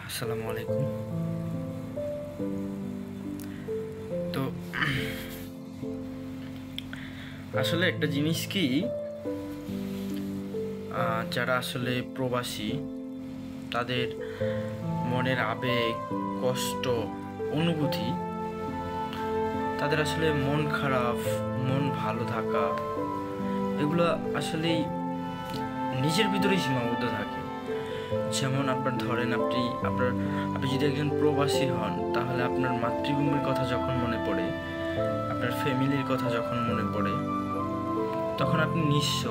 আসসালামু আলাইকুম। তো আসলে একটা জিনিস কি, যারা আসলে প্রবাসী তাদের মনের আবেগ, কষ্ট, অনুভূতি, তাদের আসলে মন খারাপ, মন ভালো থাকা, এগুলো আসলেই নিজের ভিতরেই সীমাবদ্ধ থাকে। যেমন আপনার ধরেন আপনি যদি একজন প্রবাসী হন, তাহলে আপনার মাতৃভূমির কথা যখন মনে পড়ে, আপনার ফ্যামিলির কথা যখন মনে পড়ে, তখন আপনি নিঃস্ব,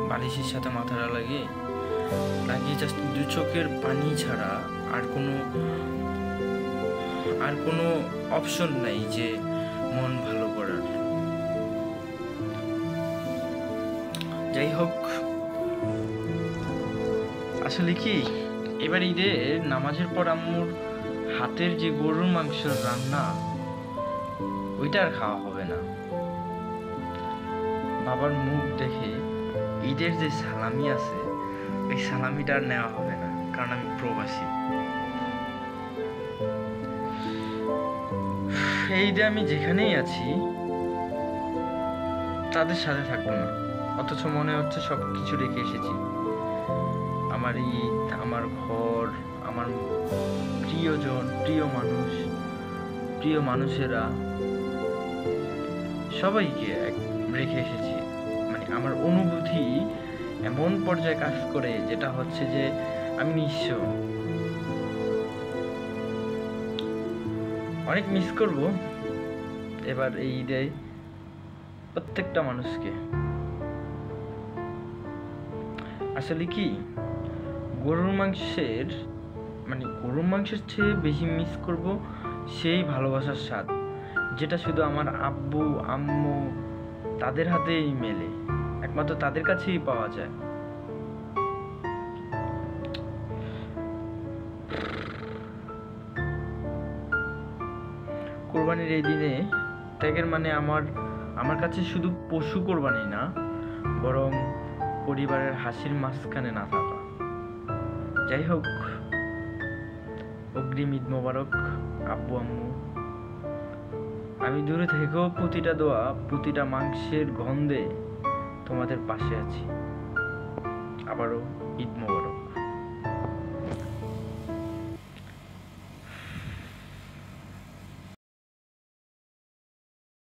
বালিশের সাথে মাথাটা লাগিয়ে জাস্ট দু চোখের পানি ছাড়া আর কোনো অপশন নাই যে মন ভালো করার। যাই হোক, আসলে কি, এবার ঈদে নামাজের পর আম্মুর হাতের যে গরুর মাংসের রান্না, ওইটা আর খাওয়া হবে না। বাবার মুখ দেখে ঈদের যে সালামি আছে, ওই সালামিটা আর নেওয়া হবে না, কারণ আমি প্রবাসী। এই ঈদে আমি যেখানেই আছি তাদের সাথে থাকবো না, অথচ মনে হচ্ছে সব কিছু রেখে এসেছি। আমার ঈদ, আমার ঘর, আমার প্রিয়জন, প্রিয় মানুষেরা, সবাইকে রেখে এসেছি। মানে আমার অনুভূতি এমন পর্যায়ে কাজ করে, যেটা হচ্ছে যে আমি নিঃস্ব। অনেক মিস করব এবার এই ঈদে প্রত্যেকটা মানুষকে। আসলে কি, গরুর মাংসের চেয়ে বেশি মিস করব সেই ভালোবাসার স্বাদ, যেটা শুধু আমার আব্বু আম্মু তাদের হাতেই মেলে, একমাত্র তাদের কাছেই পাওয়া যায়। কোরবানির এই দিনে ত্যাগের মানে আমার কাছে শুধু পশু কোরবানি না, বরং পরিবারের হাসির মাঝখানে না থাকা। যাই হোক, অগ্রিম ঈদ মোবারক আব্বু আম্মু। আমি দূরে থেকেও প্রতিটা দোয়া, প্রতিটা মাংসের গন্ধে তোমাদের পাশে আছি। আবারও ঈদ মোবারক।